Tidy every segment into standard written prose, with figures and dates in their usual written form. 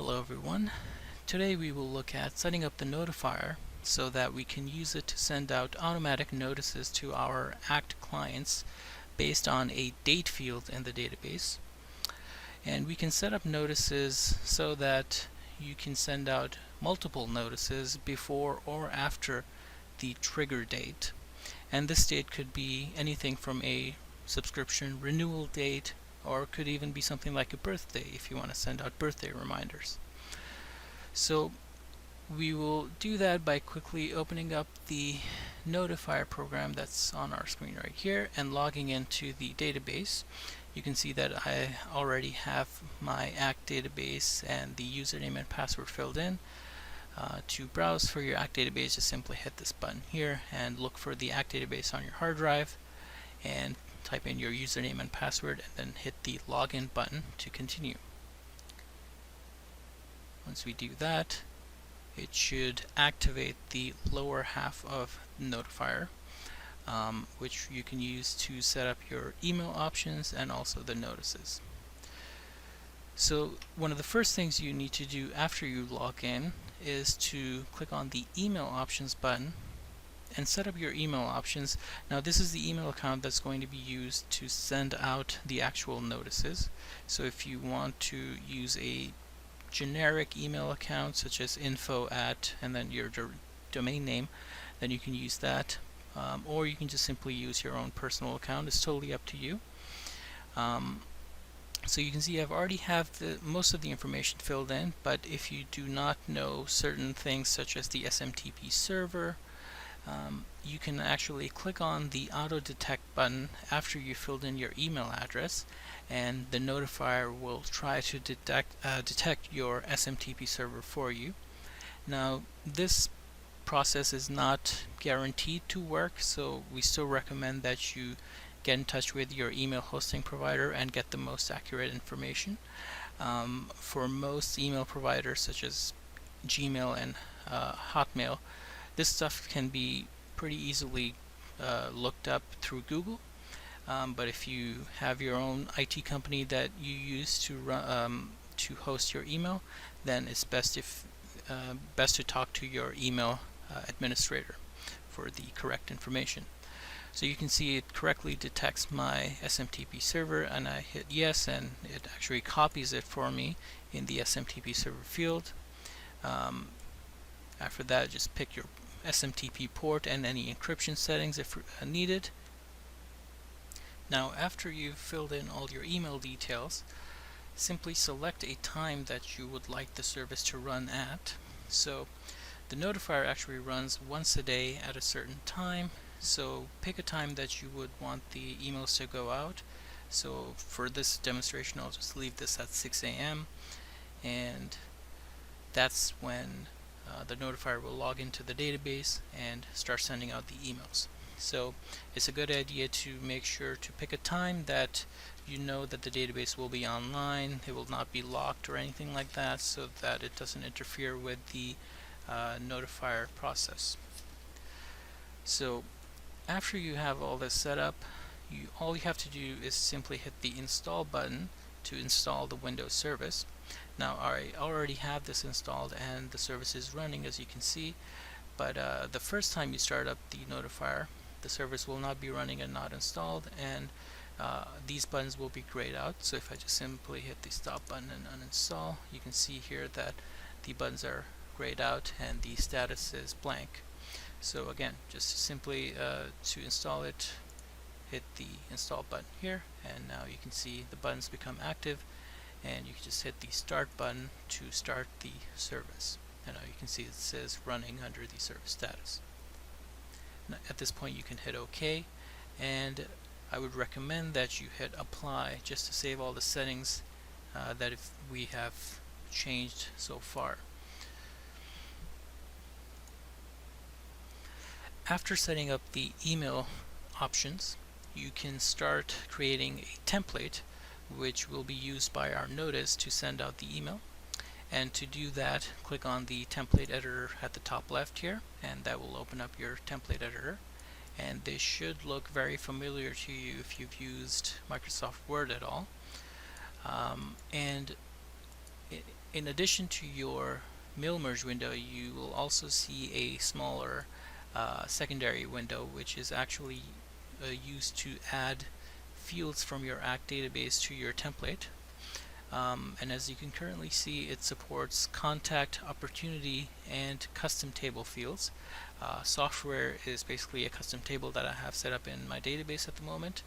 Hello everyone. Today we will look at setting up the Knowtifier so that we can use it to send out automatic notices to our ACT clients based on a date field in the database. And we can set up notices so that you can send out multiple notices before or after the trigger date. And this date could be anything from a subscription renewal date, or it could even be something like a birthday if you want to send out birthday reminders. So we will do that by quickly opening up the Knowtifier program that's on our screen right here and logging into the database. You can see that I already have my ACT database and the username and password filled in. To browse for your ACT database, just simply hit this button here and look for the ACT database on your hard drive and type in your username and password and then hit the login button to continue. Once we do that, it should activate the lower half of Knowtifier, which you can use to set up your email options and also the notices. So one of the first things you need to do after you log in is to click on the email options button and set up your email options. Now this is the email account that's going to be used to send out the actual notices. So if you want to use a generic email account such as info@ and then your domain name, then you can use that, or you can just simply use your own personal account. It's totally up to you. So you can see I've already have most of the information filled in, but if you do not know certain things such as the SMTP server, you can actually click on the auto detect button after you filled in your email address, and the Knowtifier will try to detect your SMTP server for you. Now this process is not guaranteed to work, so we still recommend that you get in touch with your email hosting provider and get the most accurate information. For most email providers such as Gmail and Hotmail, this stuff can be pretty easily looked up through Google, but if you have your own IT company that you use to run, to host your email, then it's best to talk to your email administrator for the correct information. So you can see it correctly detects my SMTP server, and I hit yes, and it actually copies it for me in the SMTP server field. After that, just pick your SMTP port and any encryption settings if needed. Now after you've filled in all your email details, simply select a time that you would like the service to run at. So the Knowtifier actually runs once a day at a certain time, so pick a time that you would want the emails to go out. So for this demonstration, I'll just leave this at 6 a.m. and that's when the Knowtifier will log into the database and start sending out the emails. So it's a good idea to make sure to pick a time that you know that the database will be online, it will not be locked or anything like that, so that it doesn't interfere with the Knowtifier process. So after you have all this set up, all you have to do is simply hit the install button to install the Windows service. Now I already have this installed and the service is running, as you can see, but the first time you start up the Knowtifier, the service will not be running and not installed, and these buttons will be grayed out. So if I just simply hit the stop button and uninstall, you can see here that the buttons are grayed out and the status is blank. So again, just simply to install it, hit the install button here, and now you can see the buttons become active, and you can just hit the start button to start the service. And now you can see it says running under the service status. Now, at this point you can hit OK, and I would recommend that you hit apply just to save all the settings that if we have changed so far. After setting up the email options, you can start creating a template which will be used by our notice to send out the email. And to do that, click on the template editor at the top left here, and that will open up your template editor. And this should look very familiar to you if you've used Microsoft Word at all. And in addition to your mail merge window, you will also see a smaller secondary window, which is actually used to add fields from your ACT database to your template. And as you can currently see, it supports contact, opportunity, and custom table fields. Software is basically a custom table that I have set up in my database at the moment,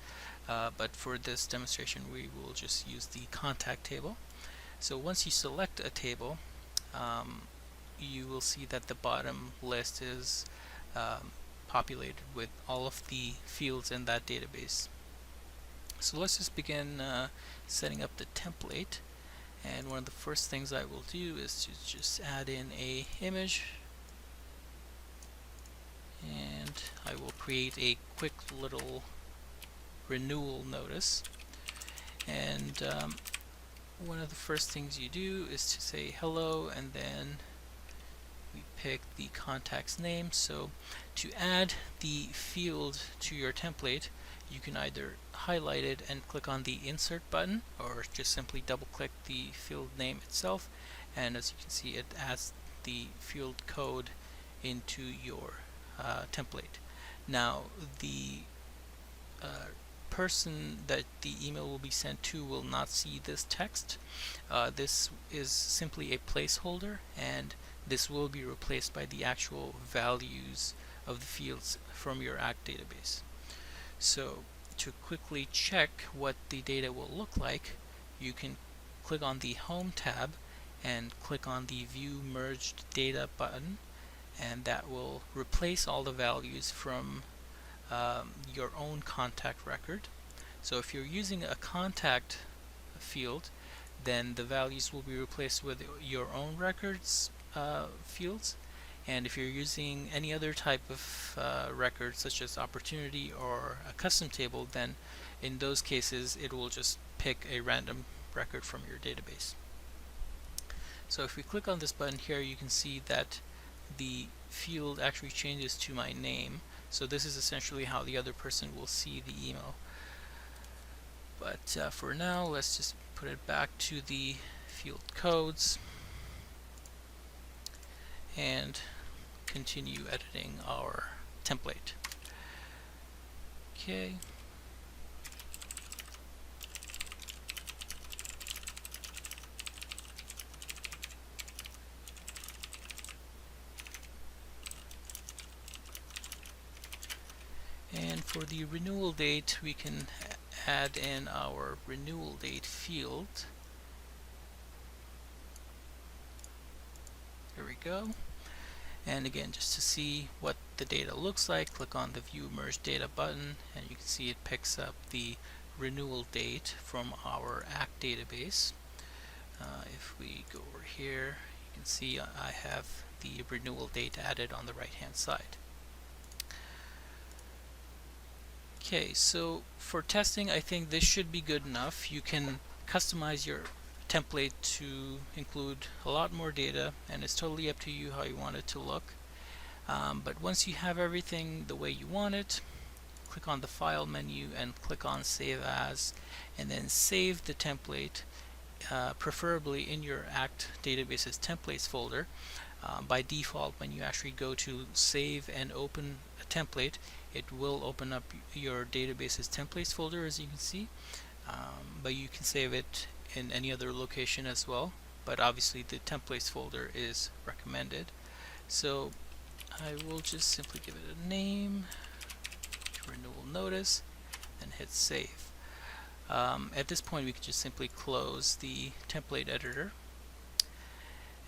but for this demonstration we will just use the contact table. So once you select a table, you will see that the bottom list is populated with all of the fields in that database. So let's just begin setting up the template, and one of the first things I will do is to just add in a image, and I will create a quick little renewal notice. And one of the first things you do is to say hello, and then we pick the contact's name. So to add the field to your template, you can either highlight it and click on the insert button, or just simply double click the field name itself, and as you can see, it adds the field code into your template. Now the person that the email will be sent to will not see this text. This is simply a placeholder, and this will be replaced by the actual values of the fields from your ACT database. So to quickly check what the data will look like, you can click on the Home tab and click on the View Merged Data button, and that will replace all the values from your own contact record. So if you're using a contact field, then the values will be replaced with your own records fields, and if you're using any other type of record such as opportunity or a custom table, then in those cases it will just pick a random record from your database. So if we click on this button here, you can see that the field actually changes to my name. So this is essentially how the other person will see the email. But for now, let's just put it back to the field codes and continue editing our template. Okay. And for the renewal date, we can add in our renewal date field. There we go. And again, just to see what the data looks like, click on the View Merge Data button, and you can see it picks up the renewal date from our ACT database. If we go over here, you can see I have the renewal date added on the right hand side. Okay, so for testing, I think this should be good enough. You can customize your template to include a lot more data, and it's totally up to you how you want it to look. But once you have everything the way you want it, click on the File menu and click on Save As, and then save the template, preferably in your ACT database's templates folder. By default, when you actually go to save and open a template, it will open up your database's templates folder, as you can see, but you can save it in any other location as well, but obviously the templates folder is recommended. So I will just simply give it a name, renewal notice, and hit save. At this point we can just simply close the template editor.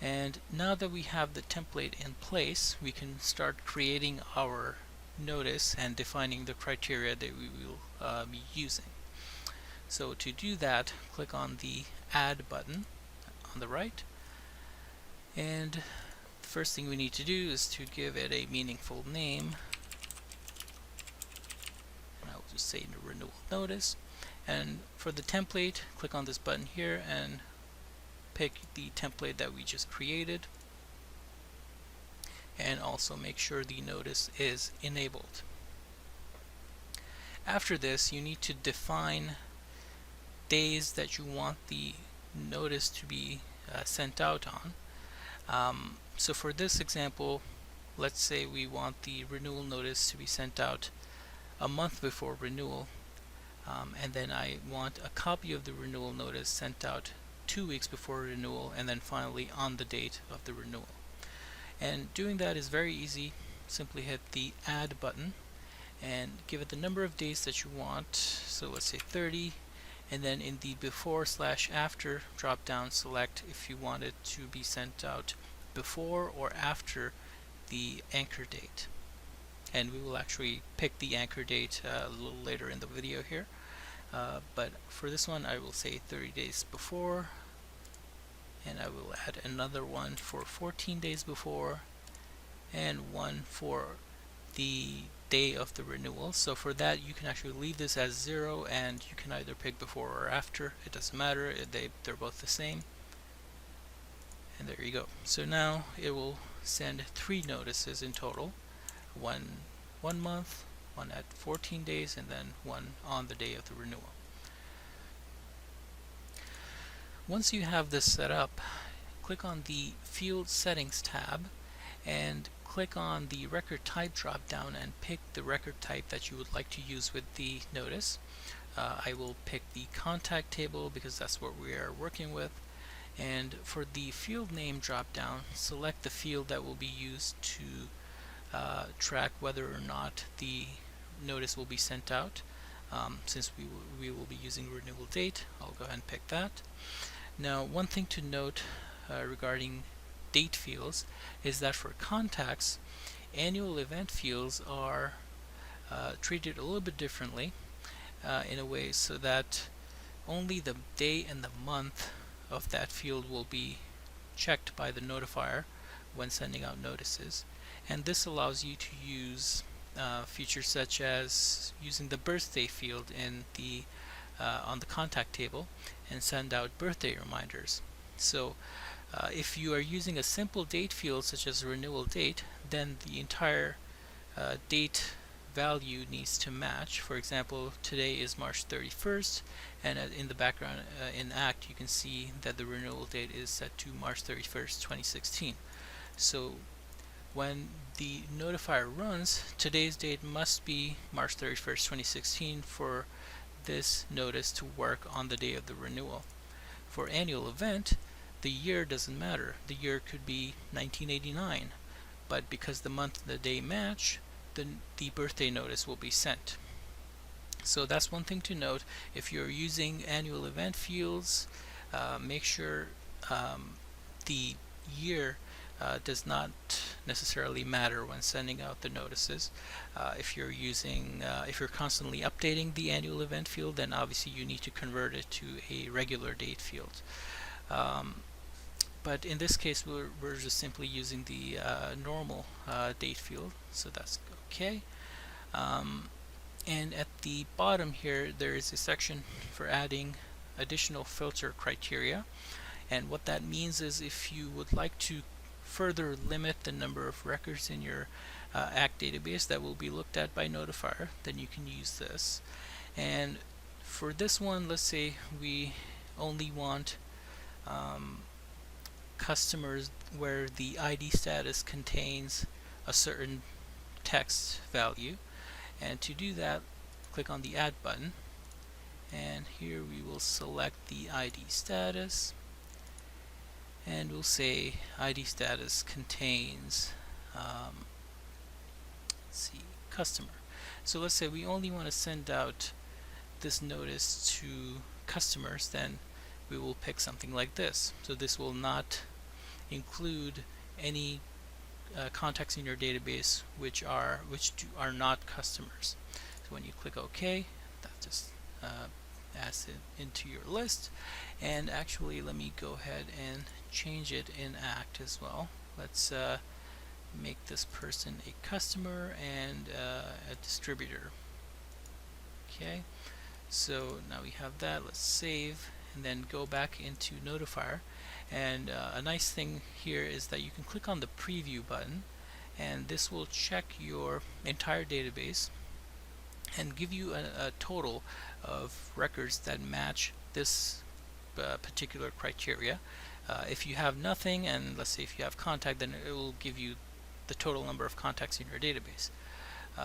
And now that we have the template in place, we can start creating our notice and defining the criteria that we will be using. So to do that, click on the Add button on the right, and the first thing we need to do is to give it a meaningful name. And I will just say renewal notice, and for the template, click on this button here and pick the template that we just created, and also make sure the notice is enabled. After this, you need to define days that you want the notice to be sent out on. So for this example, let's say we want the renewal notice to be sent out a month before renewal, and then I want a copy of the renewal notice sent out 2 weeks before renewal, and then finally on the date of the renewal. And doing that is very easy. Simply hit the add button and give it the number of days that you want. So let's say 30, and then in the before/after drop down, select if you want it to be sent out before or after the anchor date. And we will actually pick the anchor date a little later in the video here. But for this one, I will say 30 days before, and I will add another one for 14 days before, and one for the day of the renewal. So for that, you can actually leave this as 0, and you can either pick before or after. It doesn't matter, they're both the same. And there you go. So now it will send 3 notices in total, one month, one at 14 days, and then one on the day of the renewal. Once you have this set up, click on the Field Settings tab and click on the record type drop down and pick the record type that you would like to use with the notice. I will pick the contact table because that's what we are working with. And for the field name drop down, select the field that will be used to track whether or not the notice will be sent out. Since we will be using renewal date, I'll go ahead and pick that. Now, one thing to note regarding date fields is that for contacts, annual event fields are treated a little bit differently in a way so that only the day and the month of that field will be checked by the notifier when sending out notices. And this allows you to use features such as using the birthday field in the on the contact table and send out birthday reminders. So if you are using a simple date field such as a renewal date, then the entire date value needs to match. For example, today is March 31st, and in the background in ACT you can see that the renewal date is set to March 31st, 2016. So when the notifier runs, today's date must be March 31st, 2016 for this notice to work on the day of the renewal. For annual event, the year doesn't matter. The year could be 1989, but because the month and the day match, the birthday notice will be sent. So that's one thing to note. If you're using annual event fields, make sure the year does not necessarily matter when sending out the notices. If you're constantly updating the annual event field, then obviously you need to convert it to a regular date field. But in this case, we're just simply using the normal date field, so that's okay. And at the bottom here, there is a section for adding additional filter criteria. And what that means is if you would like to further limit the number of records in your ACT database that will be looked at by Knowtifier, then you can use this. And for this one, let's say we only want customers where the ID status contains a certain text value. And to do that, click on the Add button, and here we will select the ID status, and we'll say ID status contains let's see, customer. So let's say we only want to send out this notice to customers, then we will pick something like this. So this will not include any contacts in your database which are not customers. So when you click OK, that just adds it into your list. And actually, let me go ahead and change it in ACT as well. Let's make this person a customer and a distributor. Okay, so now we have that. Let's save and then go back into Knowtifier. And a nice thing here is that you can click on the preview button, and this will check your entire database and give you a total of records that match this particular criteria. If you have nothing, and let's say if you have contact, then it will give you the total number of contacts in your database.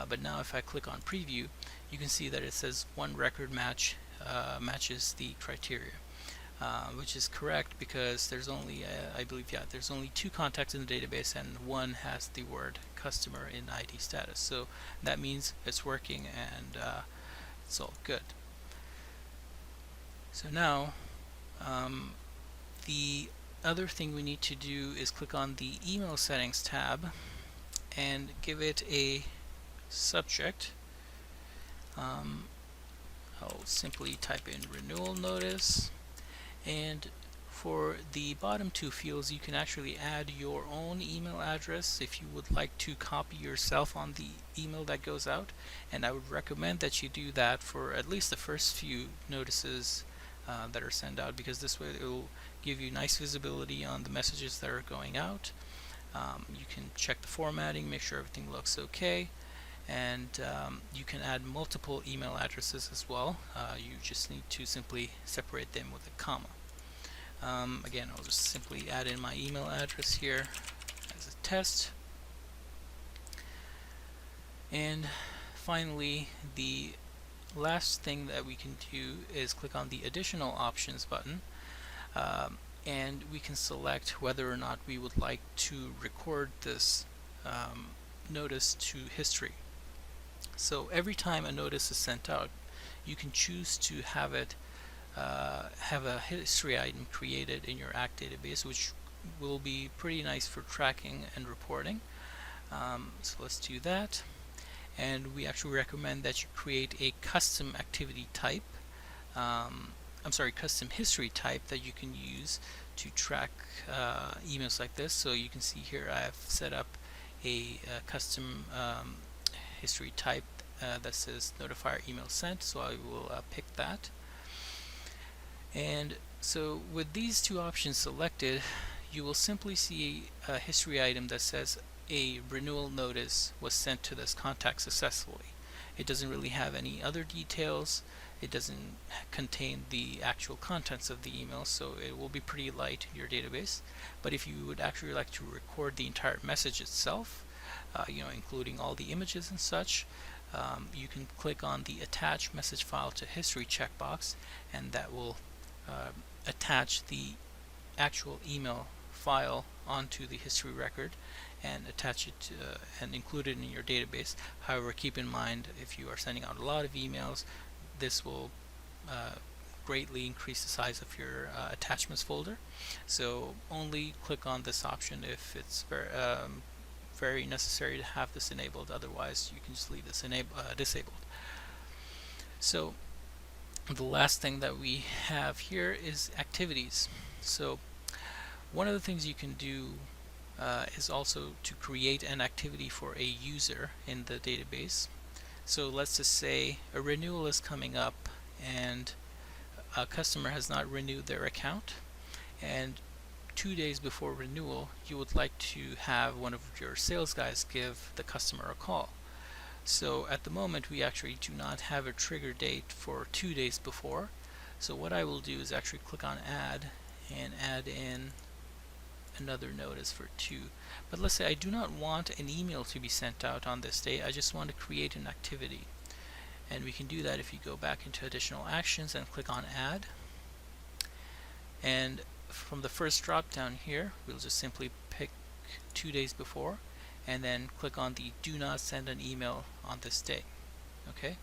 But now if I click on preview, you can see that it says one record match matches the criteria, which is correct because there's only, I believe, there's only 2 contacts in the database and one has the word customer in ID status. So that means it's working and it's all good. So now the other thing we need to do is click on the email settings tab and give it a subject. I'll simply type in renewal notice, and for the bottom 2 fields you can actually add your own email address if you would like to copy yourself on the email that goes out, and I would recommend that you do that for at least the first few notices that are sent out, because this way it will give you nice visibility on the messages that are going out. You can check the formatting, make sure everything looks okay, and you can add multiple email addresses as well. You just need to simply separate them with a comma. Again, I'll just simply add in my email address here as a test. And finally, the last thing that we can do is click on the additional options button, and we can select whether or not we would like to record this notice to history. So every time a notice is sent out, you can choose to have it have a history item created in your ACT database, which will be pretty nice for tracking and reporting. So let's do that, and we actually recommend that you create a custom activity type, custom history type that you can use to track emails like this. So you can see here I have set up a custom history type that says Knowtifier email sent, so I will pick that. And so with these 2 options selected, you will simply see a history item that says a renewal notice was sent to this contact successfully. It doesn't really have any other details. It doesn't contain the actual contents of the email, so it will be pretty light in your database. But if you would actually like to record the entire message itself, including all the images and such, you can click on the attach message file to history checkbox, and that will attach the actual email file onto the history record and attach it to, and include it in your database. However, keep in mind, if you are sending out a lot of emails, this will greatly increase the size of your attachments folder. So only click on this option if it's very necessary to have this enabled. Otherwise, you can just leave this disabled. So the last thing that we have here is activities. So one of the things you can do is also to create an activity for a user in the database. So let's just say a renewal is coming up and a customer has not renewed their account, and 2 days before renewal you would like to have one of your sales guys give the customer a call. So at the moment we actually do not have a trigger date for 2 days before. So what I will do is actually click on add and add in another notice for 2. But let's say I do not want an email to be sent out on this day, I just want to create an activity. And we can do that if you go back into additional actions and click on add. And from the first drop down here, we'll just simply pick 2 days before and then click on the do not send an email on this day. Okay,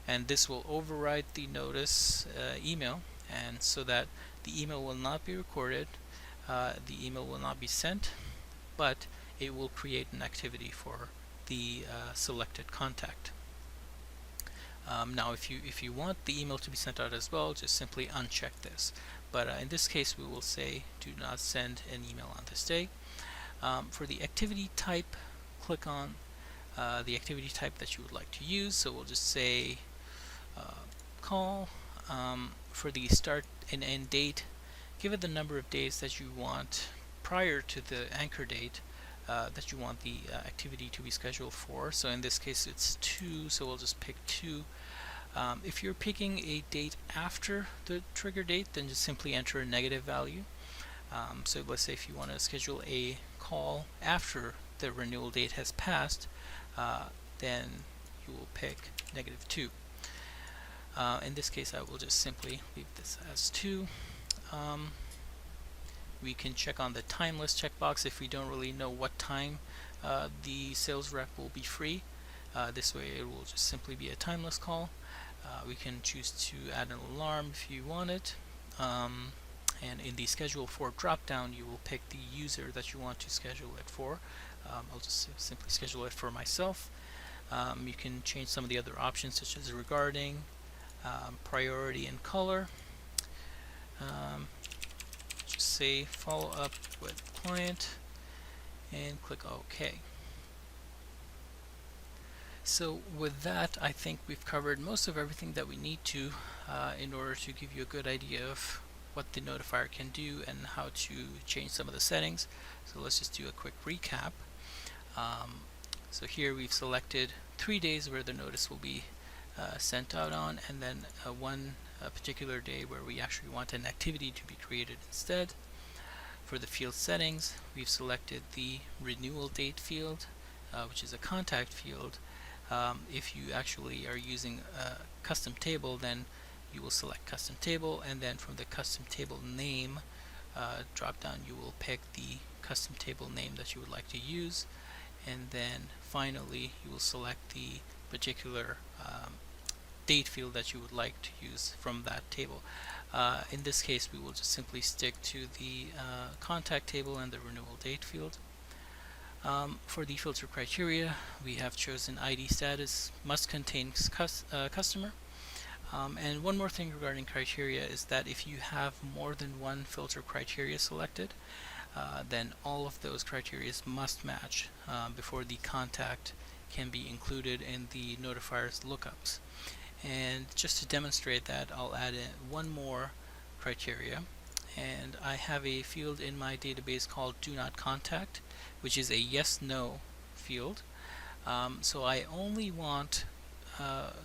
and this will override the notice email, and so that the email will not be recorded, the email will not be sent, but it will create an activity for the selected contact. Now if you want the email to be sent out as well, just simply uncheck this. But in this case we will say do not send an email on this day. For the activity type, click on the activity type that you would like to use. So we'll just say call. For the start and end date, give it the number of days that you want prior to the anchor date that you want the activity to be scheduled for. So in this case it's 2, so we'll just pick 2. If you're picking a date after the trigger date, then just simply enter a negative value. So let's say if you want to schedule a call after the renewal date has passed, then you will pick -2. In this case, I will just simply leave this as 2. We can check on the timeless checkbox if we don't really know what time the sales rep will be free. This way it will just simply be a timeless call. We can choose to add an alarm if you want it. And in the schedule for drop down, you will pick the user that you want to schedule it for. I'll just simply schedule it for myself. You can change some of the other options, such as regarding, priority, and color. Just say follow up with client and click OK. So with that, I think we've covered most of everything that we need to in order to give you a good idea of what the Knowtifier can do and how to change some of the settings. So let's just do a quick recap. So here we've selected 3 days where the notice will be sent out on, and then one particular day where we actually want an activity to be created instead. For the field settings, we've selected the renewal date field, which is a contact field. If you actually are using a custom table, then you will select custom table, and then from the custom table name drop down, you will pick the custom table name that you would like to use, and then finally you will select the particular date field that you would like to use from that table. In this case, we will just simply stick to the contact table and the renewal date field. For the filter criteria, we have chosen ID status must contain customer. And one more thing regarding criteria is that if you have more than one filter criteria selected, then all of those criteria must match before the contact can be included in the Knowtifier's lookups. And just to demonstrate that, I'll add in one more criteria, and I have a field in my database called do not contact, which is a yes/no field. So I only want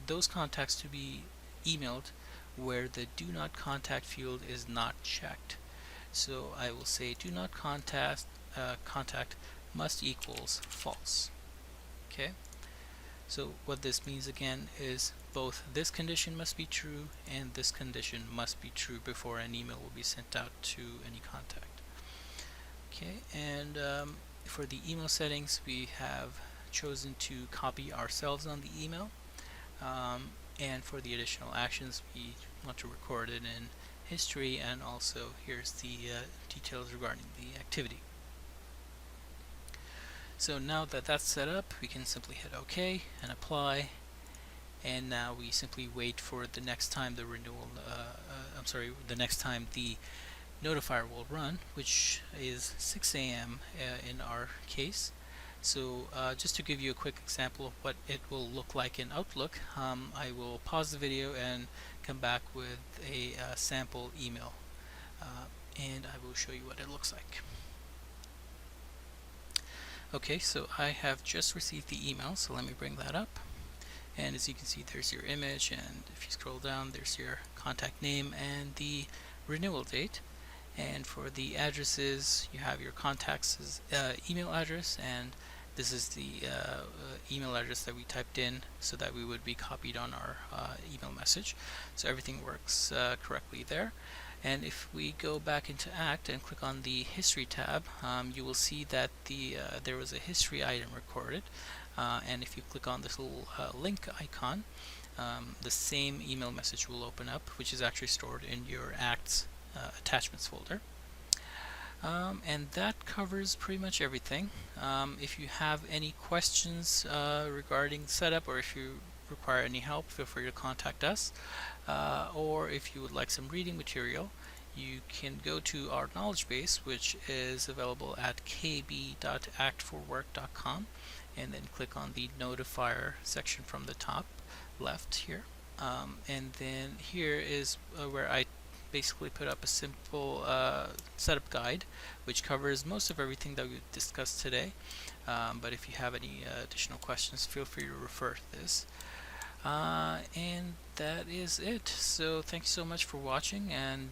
those contacts to be emailed where the do not contact field is not checked. So I will say do not contact must equals false. Okay, so what this means again is both this condition must be true and this condition must be true before an email will be sent out to any contact. Okay, and for the email settings, we have chosen to copy ourselves on the email, and for the additional actions, we want to record it in history, and also here's the details regarding the activity. So now that that's set up, we can simply hit OK and apply, and now we simply wait for the next time the next time the Knowtifier will run, which is 6 a.m. In our case. So just to give you a quick example of what it will look like in Outlook, I will pause the video and come back with a sample email, and I will show you what it looks like. Okay, so I have just received the email, so let me bring that up. And as you can see, there's your image, and if you scroll down, there's your contact name and the renewal date. And for the addresses, you have your contact's email address, and this is the email address that we typed in so that we would be copied on our email message. So everything works correctly there. And if we go back into Act and click on the History tab, you will see that there was a history item recorded. And if you click on this little link icon, the same email message will open up, which is actually stored in your Acts attachments folder. And that covers pretty much everything. If you have any questions regarding setup, or if you require any help, feel free to contact us. Or if you would like some reading material, you can go to our knowledge base, which is available at kb.actforwork.com, and then click on the Knowtifier section from the top left here. And then here is where I basically put up a simple setup guide which covers most of everything that we discussed today, but if you have any additional questions, feel free to refer to this. And that is it. So thank you so much for watching, and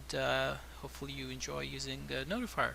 hopefully you enjoy using Knowtifier.